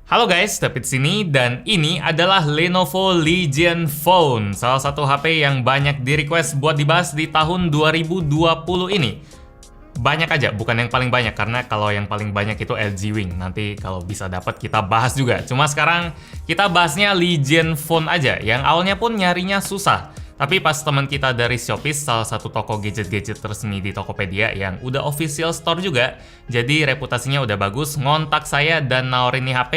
Halo guys, David sini dan ini adalah Lenovo Legion Phone, salah satu HP yang banyak di request buat dibahas di tahun 2020 ini. Banyak aja, bukan yang paling banyak karena kalau yang paling banyak itu LG Wing. Nanti kalau bisa dapat kita bahas juga. Cuma sekarang kita bahasnya Legion Phone aja, yang awalnya pun nyarinya susah. Tapi pas teman kita dari Shopee, salah satu toko gadget-gadget resmi di Tokopedia yang udah official store juga, jadi reputasinya udah bagus, ngontak saya dan nawarin nih HP,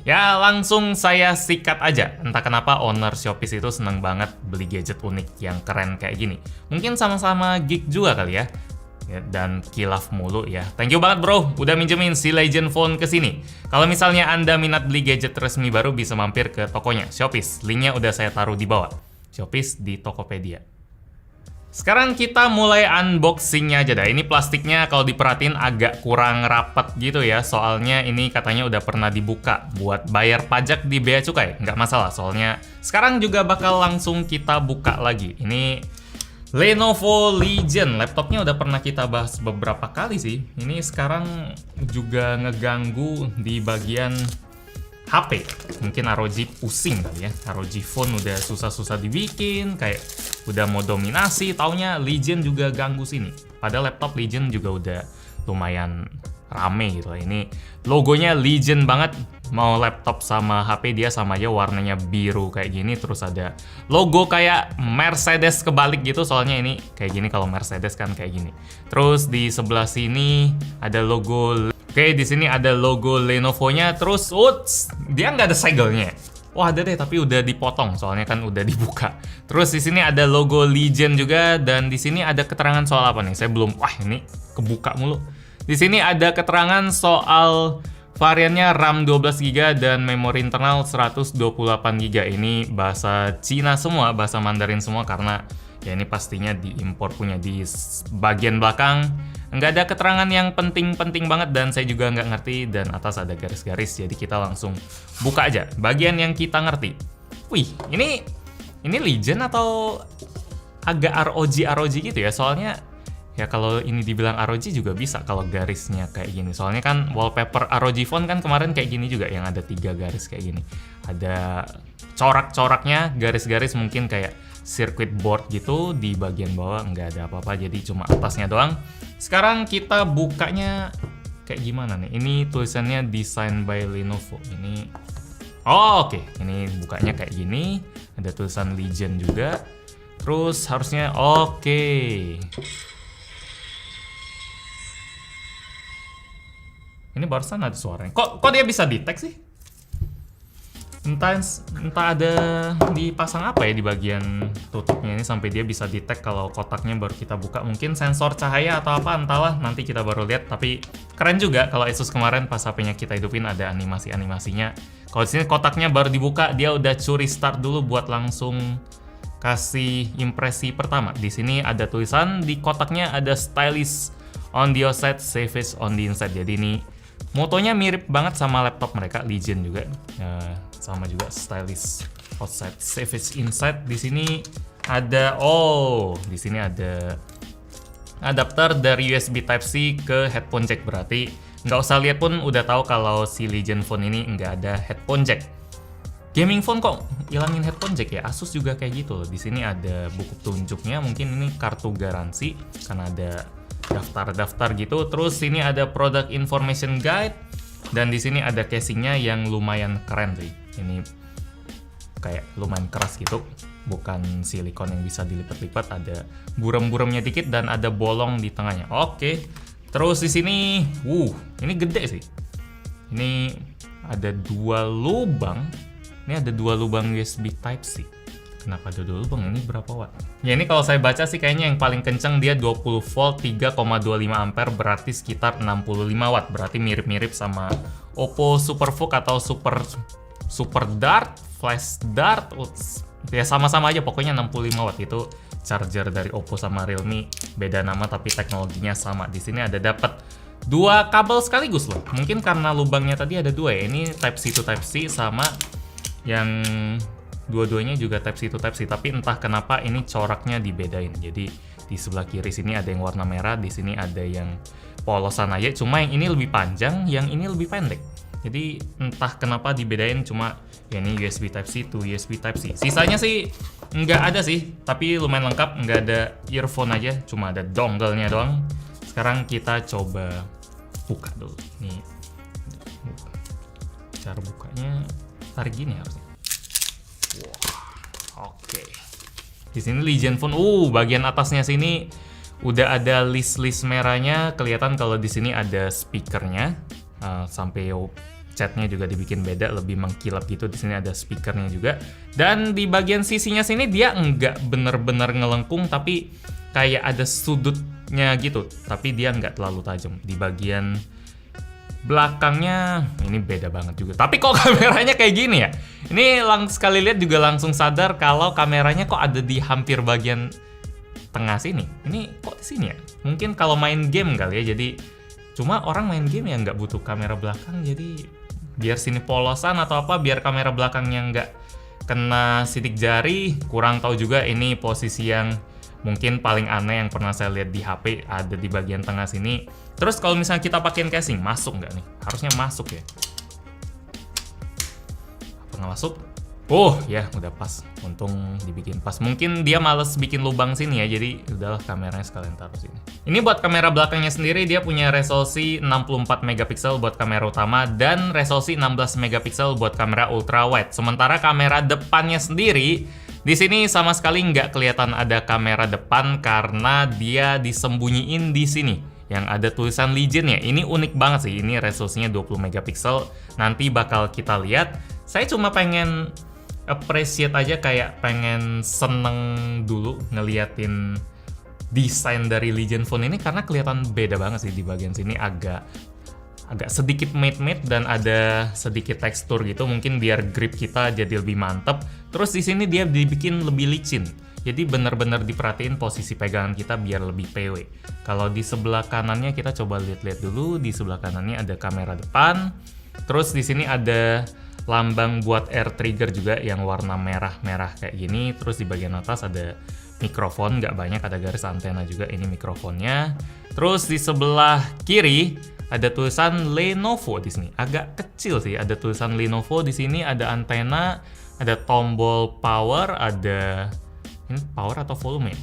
ya langsung saya sikat aja. Entah kenapa owner Shopee itu seneng banget beli gadget unik yang keren kayak gini. Mungkin sama-sama geek juga kali ya. Dan kilaf mulu ya. Thank you banget bro, udah minjemin si Legion Phone ke sini. Kalau misalnya Anda minat beli gadget resmi baru, bisa mampir ke tokonya, Shopee. Linknya udah saya taruh di bawah. Shopee di Tokopedia. Sekarang kita mulai unboxingnya aja dah. Ini plastiknya kalau diperhatiin agak kurang rapat gitu ya. Soalnya ini katanya udah pernah dibuka buat bayar pajak di Bea Cukai. Nggak masalah, soalnya sekarang juga bakal langsung kita buka lagi. Ini Lenovo Legion. Laptopnya udah pernah kita bahas beberapa kali sih. Ini sekarang juga ngeganggu di bagian HP. Mungkin ROG pusing kali ya. ROG Phone udah susah-susah dibikin, kayak udah mau dominasi, taunya Legion juga ganggu sini. Padahal laptop Legion juga udah lumayan rame gitu. Ini logonya Legion banget. Mau laptop sama HP dia sama aja, warnanya biru kayak gini, terus ada logo kayak Mercedes kebalik gitu, soalnya ini kayak gini kalau Mercedes kan kayak gini. Terus di sebelah sini ada logo. Oke, di sini ada logo Lenovo-nya, terus dia nggak ada segelnya. Wah, ada deh, tapi udah dipotong, soalnya kan udah dibuka. Terus di sini ada logo Legion juga, dan di sini ada keterangan soal apa nih? Saya belum, ini kebuka mulu. Di sini ada keterangan soal variannya RAM 12GB dan memori internal 128GB. Ini bahasa Cina semua, bahasa Mandarin semua, karena ya ini pastinya diimpor punya. Di bagian belakang nggak ada keterangan yang penting-penting banget, dan saya juga nggak ngerti, dan atas ada garis-garis, jadi kita langsung buka aja bagian yang kita ngerti. Wih, ini Legion atau agak ROG gitu ya, soalnya ya kalau ini dibilang ROG juga bisa kalau garisnya kayak gini. Soalnya kan wallpaper ROG Phone kan kemarin kayak gini juga, yang ada 3 garis kayak gini. Ada corak-coraknya, garis-garis mungkin kayak circuit board gitu. Di bagian bawah nggak ada apa-apa, jadi cuma atasnya doang. Sekarang kita bukanya kayak gimana nih? Ini tulisannya Design by Lenovo. Ini oke. Ini bukanya kayak gini. Ada tulisan Legion juga. Terus harusnya oke. Ini barusan ada suaranya. Kok dia bisa detect sih? Entah ada dipasang apa ya di bagian tutupnya ini sampai dia bisa detect kalau kotaknya baru kita buka. Mungkin sensor cahaya atau apa, entahlah, nanti kita baru lihat. Tapi keren juga kalau Asus kemarin pas HP-nya kita hidupin ada animasi-animasinya. Kalau di sini kotaknya baru dibuka, dia udah curi start dulu buat langsung kasih impresi pertama. Di sini ada tulisan, di kotaknya ada stylish on the outside, savage on the inside. Jadi ini motonya mirip banget sama laptop mereka, Legion juga. Sama juga, stylish outside, savage inside. Di sini ada di sini ada adapter dari USB Type-C ke headphone jack. Berarti nggak usah lihat pun udah tahu kalau si Legion Phone ini nggak ada headphone jack. Gaming phone kok ilangin headphone jack ya? Asus juga kayak gitu loh. Di sini ada buku tunjuknya, mungkin ini kartu garansi karena ada daftar-daftar gitu. Terus sini ada product information guide, dan di sini ada casingnya yang lumayan keren sih. Ini kayak lumayan keras gitu, bukan silikon yang bisa dilipat-lipat. Ada buram-buramnya dikit dan ada bolong di tengahnya. Oke. Terus di sini, ini gede sih. Ini ada 2 lubang. Ini ada 2 lubang USB Type-C. Kenapa ada 2 lubang? Ini berapa watt? Ya ini kalau saya baca sih kayaknya yang paling kenceng dia 20 volt 3,25 ampere, berarti sekitar 65 watt. Berarti mirip-mirip sama Oppo Supervook atau Super Dart, Flash Dart. Ya sama-sama aja pokoknya 65 watt. Itu charger dari Oppo sama Realme, beda nama tapi teknologinya sama. Di sini ada dapat 2 kabel sekaligus loh. Mungkin karena lubangnya tadi ada 2 ya. Ini Type-C to Type-C, sama yang dua-duanya juga Type-C to Type-C, tapi entah kenapa ini coraknya dibedain. Jadi Di sebelah kiri sini ada yang warna merah, di sini ada yang polosan aja. Cuma yang ini lebih panjang, yang ini lebih pendek. Jadi entah kenapa dibedain, cuma ya ini USB Type-C to USB Type-C. Sisanya sih nggak ada sih, tapi lumayan lengkap. Nggak ada earphone aja, cuma ada dongle-nya doang. Sekarang kita coba buka dulu. Nih, cara bukanya tarik gini harusnya. Wah, oke. Di sini Legion Phone. Bagian atasnya sini udah ada list-list merahnya. Kelihatan kalau di sini ada speakernya. Sampai chatnya juga dibikin beda, lebih mengkilap gitu. Di sini ada speakernya juga. Dan di bagian sisinya sini dia nggak bener-bener ngelengkung, tapi kayak ada sudutnya gitu. Tapi dia nggak terlalu tajam. Di bagian belakangnya ini beda banget juga. Tapi kok kameranya kayak gini ya? Ini sekali lihat juga langsung sadar kalau kameranya kok ada di hampir bagian tengah sini. Ini kok di sini ya? Mungkin kalau main game kali ya. Jadi cuma orang main game ya nggak butuh kamera belakang. Jadi biar sini polosan atau apa, biar kamera belakangnya nggak kena sidik jari. Kurang tahu juga, ini posisi yang mungkin paling aneh yang pernah saya lihat di HP, ada di bagian tengah sini. Terus kalau misalnya kita pakein casing, masuk nggak nih? Harusnya masuk ya. Apa nggak masuk? Ya udah pas. Untung dibikin pas. Mungkin dia males bikin lubang sini ya, jadi udahlah kameranya sekalian taruh sini. Ini buat kamera belakangnya sendiri, dia punya resolusi 64 megapiksel buat kamera utama dan resolusi 16 megapiksel buat kamera ultra wide. Sementara kamera depannya sendiri, di sini sama sekali nggak kelihatan ada kamera depan karena dia disembunyiin di sini. Yang ada tulisan Legion ya. Ini unik banget sih. Ini resolusinya 20 megapiksel. Nanti bakal kita lihat. Saya cuma pengen appreciate aja, kayak pengen seneng dulu ngeliatin desain dari Legion Phone ini karena kelihatan beda banget sih. Di bagian sini agak sedikit matte dan ada sedikit tekstur gitu, mungkin biar grip kita jadi lebih mantep. Terus di sini dia dibikin lebih licin. Jadi benar-benar diperhatiin posisi pegangan kita biar lebih PW. Kalau di sebelah kanannya kita coba lihat-lihat dulu. Di sebelah kanannya ada kamera depan. Terus di sini ada lambang buat air trigger juga yang warna merah-merah kayak gini. Terus di bagian atas ada mikrofon, nggak banyak, ada garis antena juga, ini mikrofonnya. Terus di sebelah kiri ada tulisan Lenovo di sini. Agak kecil sih, ada tulisan Lenovo di sini, ada antena, ada tombol power, ada ini power atau volume.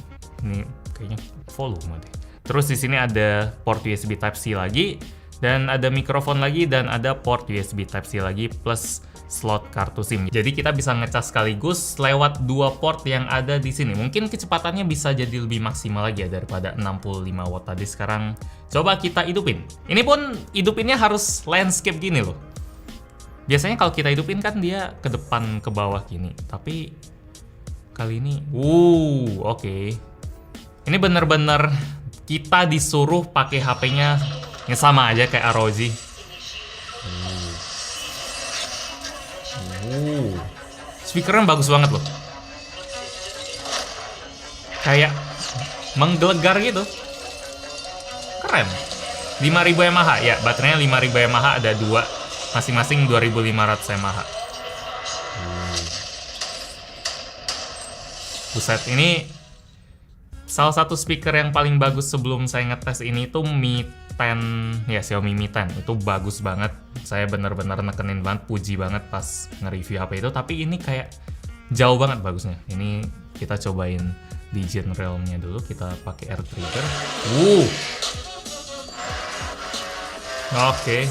Ini kayaknya volume deh. Terus di sini ada port USB Type-C lagi, dan ada mikrofon lagi, dan ada port USB Type-C lagi plus slot kartu SIM. Jadi kita bisa ngecas sekaligus lewat dua port yang ada di sini. Mungkin kecepatannya bisa jadi lebih maksimal lagi ya daripada 65 watt tadi. Sekarang coba kita hidupin. Ini pun hidupinnya harus landscape gini loh. Biasanya kalau kita hidupin kan dia ke depan ke bawah gini. Tapi kali ini, oke. Ini bener-bener kita disuruh pakai HP-nya yang sama aja kayak ROG. Speakernya bagus banget loh. Kayak menggelegar gitu. Keren. 5000 mAh ya, baterainya 5000 mAh, ada dua, masing-masing 2500 mAh. Buset, ini salah satu speaker yang paling bagus sebelum saya ngetes ini tuh Mi 10 ya, Xiaomi Mi 10 itu bagus banget. Saya benar-benar nekenin banget, puji banget pas nge-review HP itu. Tapi ini kayak jauh banget bagusnya. Ini kita cobain Legion Realm-nya dulu. Kita pakai air trigger. Oke.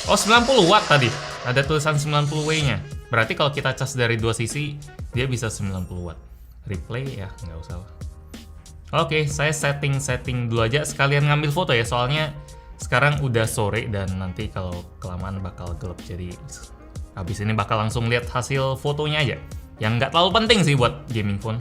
90 watt tadi. Ada tulisan 90 W-nya. Berarti kalau kita cas dari dua sisi, dia bisa 90 watt. Replay ya, nggak usah lah. Oke, saya setting dulu aja, sekalian ngambil foto ya, soalnya sekarang udah sore dan nanti kalau kelamaan bakal gelap. Jadi habis ini bakal langsung lihat hasil fotonya aja, yang nggak terlalu penting sih buat gaming phone.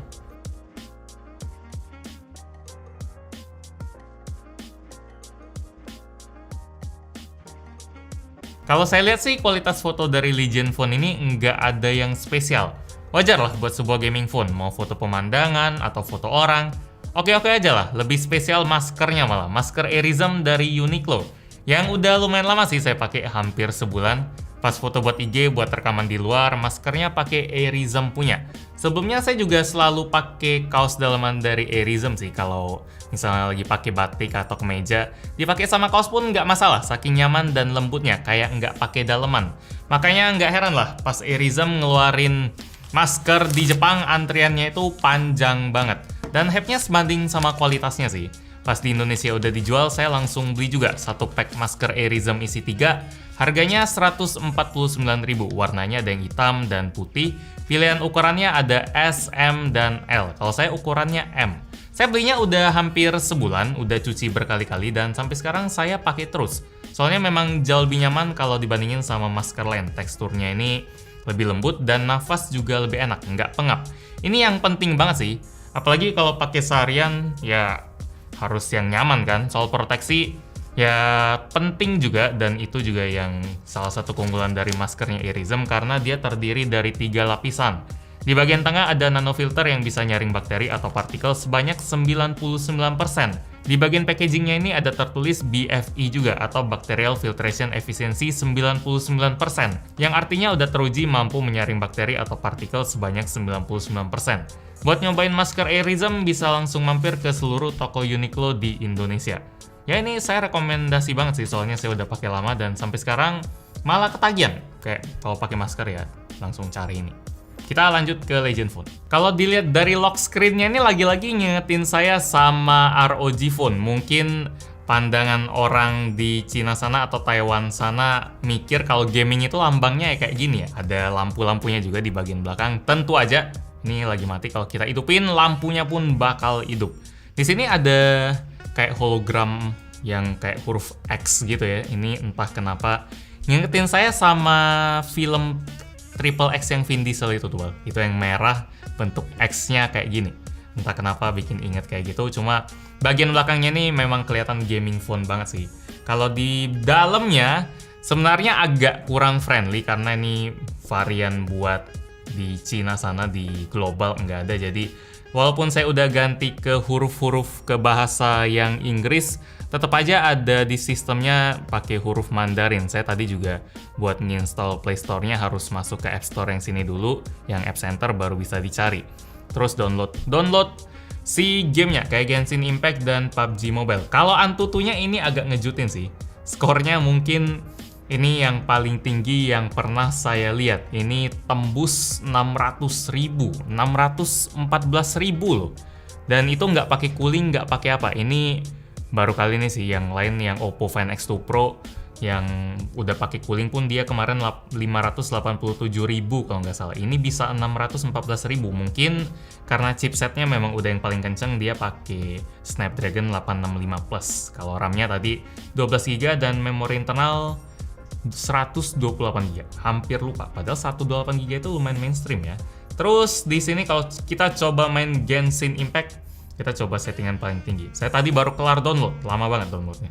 Kalau saya lihat sih kualitas foto dari Legion Phone ini nggak ada yang spesial. Wajar lah buat sebuah gaming phone, mau foto pemandangan atau foto orang. Oke-oke aja lah, lebih spesial maskernya malah. Masker Airism dari Uniqlo. Yang udah lumayan lama sih saya pakai, hampir sebulan. Pas foto buat IG, buat rekaman di luar, maskernya pakai Airism punya. Sebelumnya saya juga selalu pakai kaos dalaman dari Airism sih, kalau misalnya lagi pakai batik atau kemeja, dipakai sama kaos pun nggak masalah, saking nyaman dan lembutnya, kayak nggak pakai daleman. Makanya nggak heran lah, pas Airism ngeluarin masker di Jepang, antriannya itu panjang banget. Dan hype-nya sebanding sama kualitasnya sih. Pas di Indonesia udah dijual, saya langsung beli juga satu pack masker Airism isi 3. Harganya 149.000. Warnanya ada yang hitam dan putih. Pilihan ukurannya ada S, M, dan L. Kalau saya ukurannya M. Saya belinya udah hampir sebulan, udah cuci berkali-kali, dan sampai sekarang saya pakai terus. Soalnya memang jauh lebih nyaman kalau dibandingin sama masker lain. Teksturnya ini lebih lembut dan nafas juga lebih enak, nggak pengap. Ini yang penting banget sih. Apalagi kalau pakai seharian, ya harus yang nyaman kan. Soal proteksi ya penting juga, dan itu juga yang salah satu keunggulan dari maskernya Airism karena dia terdiri dari 3 lapisan. Di bagian tengah ada nanofilter yang bisa nyaring bakteri atau partikel sebanyak 99%. Di bagian packagingnya ini ada tertulis BFE juga, atau Bacterial Filtration Efficiency 99%, yang artinya udah teruji mampu menyaring bakteri atau partikel sebanyak 99%. Buat nyobain masker Airism bisa langsung mampir ke seluruh toko Uniqlo di Indonesia. Ya ini saya rekomendasi banget sih, soalnya saya udah pakai lama dan sampai sekarang malah ketagihan. Kayak kalau pakai masker ya langsung cari ini. Kita lanjut ke Legend Phone. Kalau dilihat dari lock screen-nya ini lagi-lagi ngingetin saya sama ROG Phone. Mungkin pandangan orang di Cina sana atau Taiwan sana mikir kalau gaming itu lambangnya ya kayak gini ya. Ada lampu-lampunya juga di bagian belakang. Tentu aja ini lagi mati, kalau kita hidupin lampunya pun bakal hidup. Di sini ada kayak hologram yang kayak huruf X gitu ya. Ini entah kenapa ngingetin saya sama film Triple X yang Vin Diesel itu tuh. Itu yang merah bentuk X-nya kayak gini. Entah kenapa bikin inget kayak gitu. Cuma bagian belakangnya nih memang kelihatan gaming phone banget sih. Kalau di dalamnya sebenarnya agak kurang friendly karena ini varian buat di Cina sana, di global nggak ada. Jadi walaupun saya udah ganti ke huruf-huruf ke bahasa yang Inggris, tetap aja ada di sistemnya pakai huruf Mandarin. Saya tadi juga buat nginstall Play Store-nya harus masuk ke App Store yang sini dulu, yang App Center baru bisa dicari. Terus download si gamenya kayak Genshin Impact dan PUBG Mobile. Kalau Antutunya ini agak ngejutin sih. Skornya mungkin ini yang paling tinggi yang pernah saya lihat. Ini tembus 600.000, 614.000 loh. Dan itu nggak pakai cooling, nggak pakai apa. Ini baru kali ini sih. Yang lain yang Oppo Find X2 Pro yang udah pakai cooling pun dia kemarin 587.000 kalau nggak salah. Ini bisa 614.000. Mungkin karena chipsetnya memang udah yang paling kenceng, dia pakai Snapdragon 865 Plus. Kalau RAM-nya tadi 12GB dan memori internal 128GB. Hampir lupa, padahal 128GB itu lumayan mainstream ya. Terus di sini kalau kita coba main Genshin Impact, kita coba settingan paling tinggi. Saya tadi baru kelar download, lama banget downloadnya.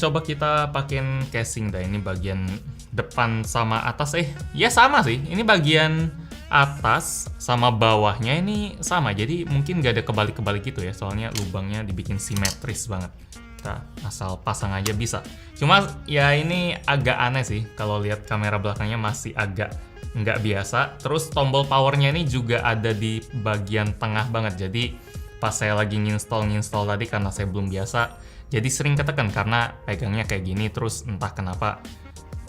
Coba kita pakein casing dah. Ini bagian depan sama atas ya sama sih. Ini bagian atas sama bawahnya ini sama. Jadi mungkin gak ada kebalik-kebalik gitu ya, soalnya lubangnya dibikin simetris banget. Kita asal pasang aja bisa. Cuma ya ini agak aneh sih, kalau lihat kamera belakangnya masih agak nggak biasa. Terus tombol powernya ini juga ada di bagian tengah banget. Jadi pas saya lagi nginstall tadi karena saya belum biasa, jadi sering ketekan karena pegangnya kayak gini. Terus entah kenapa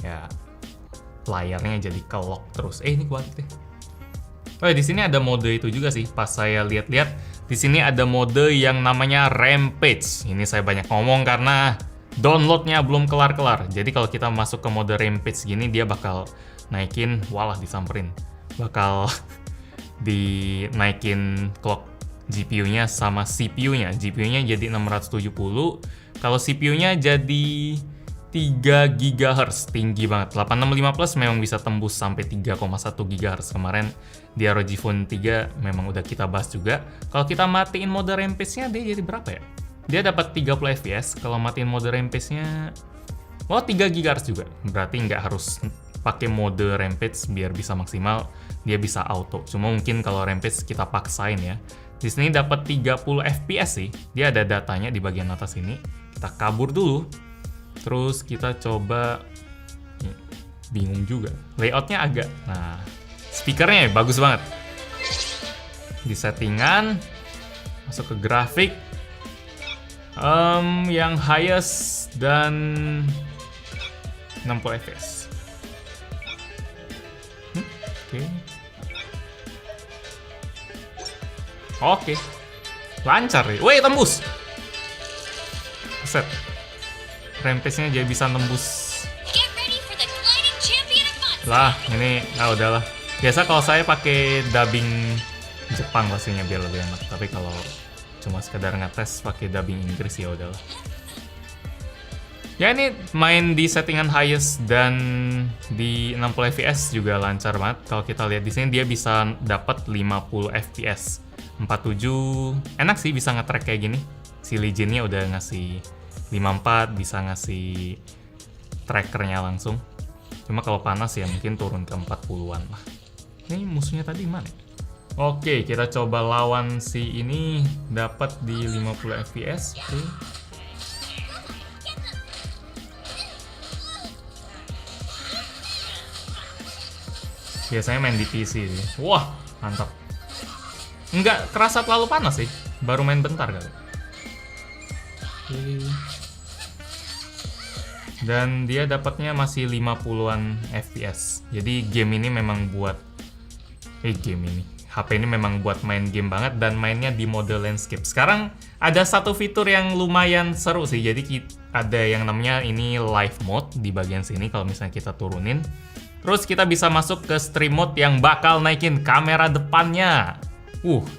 ya layarnya jadi ke-lock terus. Ini kuat deh. Oh ya, di sini ada mode itu juga sih. Pas saya lihat-lihat, di sini ada mode yang namanya Rampage. Ini saya banyak ngomong karena downloadnya belum kelar-kelar. Jadi kalau kita masuk ke mode Rampage gini, dia bakal naikin, walah disamperin. Bakal dinaikin clock GPU-nya sama CPU-nya. GPU-nya jadi 670. Kalau CPU-nya jadi 3 GHz, tinggi banget. 865 Plus memang bisa tembus sampai 3,1 GHz. Kemarin di ROG Phone 3 memang udah kita bahas juga. Kalau kita matiin mode Rampage-nya, dia jadi berapa ya? Dia dapat 30 fps. Kalau matiin mode Rampage-nya, 3 GHz juga. Berarti nggak harus pakai mode Rampage biar bisa maksimal. Dia bisa auto. Cuma mungkin kalau Rampage kita paksain ya. Di sini dapat 30 fps sih. Dia ada datanya di bagian atas ini. Kita kabur dulu. Terus kita coba bingung juga. Layoutnya agak, nah speakernya bagus banget. Di settingan, masuk ke grafik, yang highest dan 60 fps. Oke. Lancar nih. Woi, tembus. Set. Rampage-nya jadi bisa nembus. Lah, ini udahlah. Biasa kalau saya pakai dubbing Jepang pastinya biar lebih enak. Tapi kalau cuma sekedar ngetes pakai dubbing Inggris ya udahlah. Ya ini main di settingan highest dan di 60 fps juga lancar banget. Kalau kita lihat di sini dia bisa dapat 50 fps. 47 enak sih bisa nge-track kayak gini. Si Legion-nya udah ngasih 54, bisa ngasih trackernya langsung. Cuma kalau panas ya mungkin turun ke 40-an lah. Ini musuhnya tadi mana? Oke, kita coba lawan si ini, dapat di 50 fps. Oke. Biasanya main di PC sih. Wah, mantap. Nggak kerasa terlalu panas sih, baru main bentar kali. Dan dia dapatnya masih 50-an fps. Jadi game ini memang buat HP ini memang buat main game banget dan mainnya di mode landscape. Sekarang ada satu fitur yang lumayan seru sih. Jadi ada yang namanya ini live mode di bagian sini kalau misalnya kita turunin. Terus kita bisa masuk ke stream mode yang bakal naikin kamera depannya.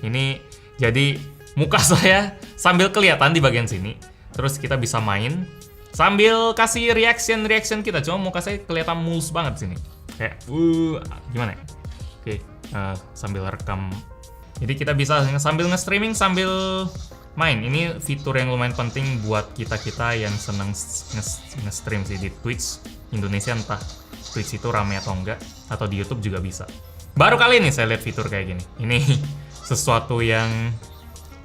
Ini jadi muka saya sambil kelihatan di bagian sini. Terus kita bisa main sambil kasih reaction kita. Cuma muka saya kelihatan mulus banget sini. Kayak gimana ya? Oke, sambil rekam. Jadi kita bisa sambil nge-streaming sambil main. Ini fitur yang lumayan penting buat kita yang seneng nge-stream sih di Twitch Indonesia, entah Twitch itu rame atau enggak, atau di YouTube juga bisa. Baru kali ini saya lihat fitur kayak gini. Ini sesuatu yang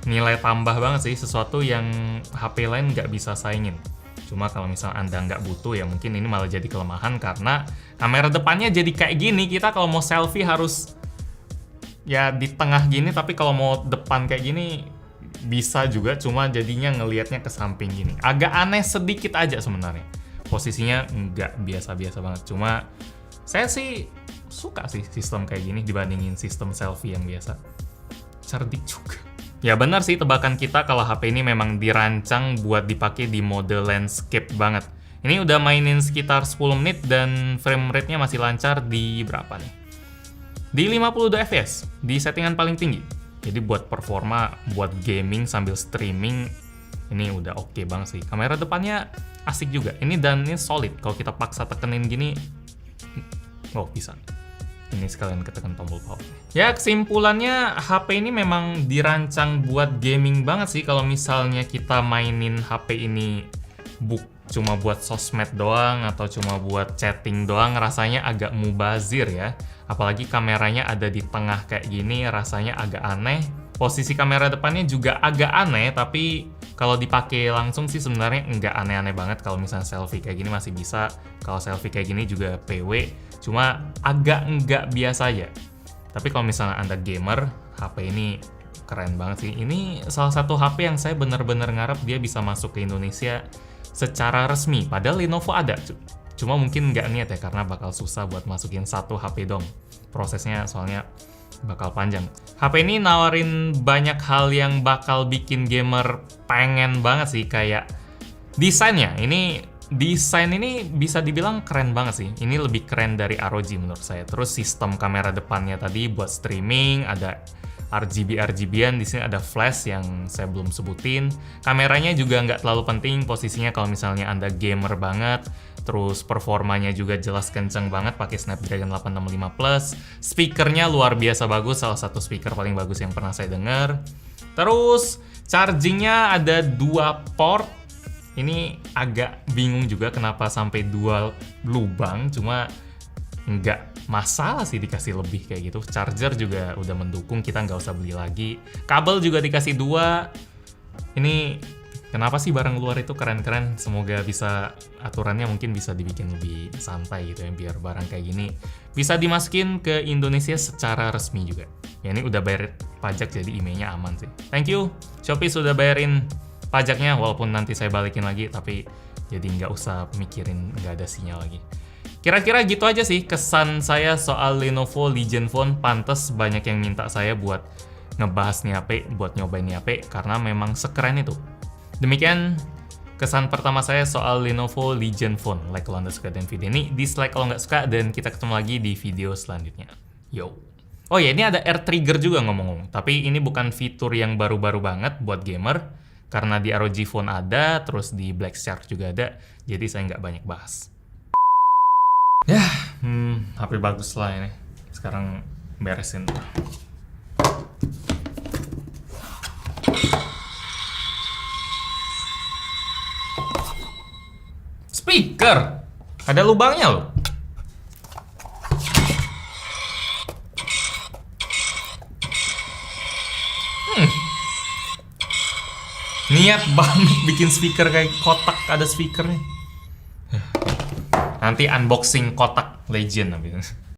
nilai tambah banget sih, sesuatu yang HP lain nggak bisa saingin. Cuma kalau misalnya Anda nggak butuh ya mungkin ini malah jadi kelemahan karena kamera depannya jadi kayak gini. Kita kalau mau selfie harus ya di tengah gini, tapi kalau mau depan kayak gini bisa juga, cuma jadinya ngelihatnya ke samping gini. Agak aneh sedikit aja sebenarnya. Posisinya nggak biasa-biasa banget. Cuma saya sih suka sih sistem kayak gini dibandingin sistem selfie yang biasa. Cerdik juga. Ya benar sih tebakan kita kalau HP ini memang dirancang buat dipakai di mode landscape banget. Ini udah mainin sekitar 10 menit dan frame rate-nya masih lancar di berapa nih? Di 52 fps, di settingan paling tinggi. Jadi buat performa, buat gaming sambil streaming, ini udah oke banget sih. Kamera depannya asik juga. Ini dan ini solid. Kalau kita paksa tekenin gini, bisa. Ini sekalian ketekan tombol power. Ya kesimpulannya HP ini memang dirancang buat gaming banget sih. Kalau misalnya kita mainin HP ini cuma buat sosmed doang atau cuma buat chatting doang, rasanya agak mubazir ya. Apalagi kameranya ada di tengah kayak gini, rasanya agak aneh. Posisi kamera depannya juga agak aneh, tapi kalau dipakai langsung sih sebenarnya nggak aneh-aneh banget. Kalau misalnya selfie kayak gini masih bisa. Kalau selfie kayak gini juga PW, cuma agak nggak biasa aja. Tapi kalau misalnya Anda gamer, HP ini keren banget sih. Ini salah satu HP yang saya bener-bener ngarep dia bisa masuk ke Indonesia secara resmi. Padahal Lenovo ada, cuma mungkin nggak niat ya karena bakal susah buat masukin satu HP dong. Prosesnya soalnya bakal panjang. HP ini nawarin banyak hal yang bakal bikin gamer pengen banget sih, kayak desainnya. Desain ini bisa dibilang keren banget sih. Ini lebih keren dari ROG menurut saya. Terus sistem kamera depannya tadi buat streaming, ada RGB-RGB-an, di sini ada flash yang saya belum sebutin. Kameranya juga nggak terlalu penting posisinya kalau misalnya Anda gamer banget. Terus performanya juga jelas kenceng banget pakai Snapdragon 865 Plus. Speakernya luar biasa bagus, salah satu speaker paling bagus yang pernah saya dengar. Terus chargingnya ada 2 port. Ini agak bingung juga kenapa sampai 2 lubang, cuma nggak masalah sih dikasih lebih kayak gitu. Charger juga udah mendukung, kita nggak usah beli lagi. Kabel juga dikasih 2. Ini Kenapa sih barang luar itu keren-keren? Semoga bisa aturannya mungkin bisa dibikin lebih santai gitu ya, biar barang kayak gini bisa dimasukin ke Indonesia secara resmi juga. Ya ini udah bayar pajak jadi emailnya aman sih. Thank you Shopee sudah bayarin pajaknya, walaupun nanti saya balikin lagi, tapi jadi nggak usah mikirin nggak ada sinyal lagi. Kira-kira gitu aja sih kesan saya soal Lenovo Legion Phone. Pantes banyak yang minta saya buat ngebahas nih HP, buat nyobain nih HP, karena memang sekeren itu. Demikian kesan pertama saya soal Lenovo Legion Phone. Like kalau Anda suka dengan video ini, dislike kalau nggak suka, dan kita ketemu lagi di video selanjutnya. Yo! Oh ya, ini ada air trigger juga ngomong-ngomong. Tapi ini bukan fitur yang baru-baru banget buat gamer, karena di ROG Phone ada, terus di Black Shark juga ada, jadi saya nggak banyak bahas. HP bagus lah ini. Sekarang beresin. Speaker! Ada lubangnya loh. Niat banget bikin speaker kayak kotak ada speakernya. Nanti unboxing kotak Legion.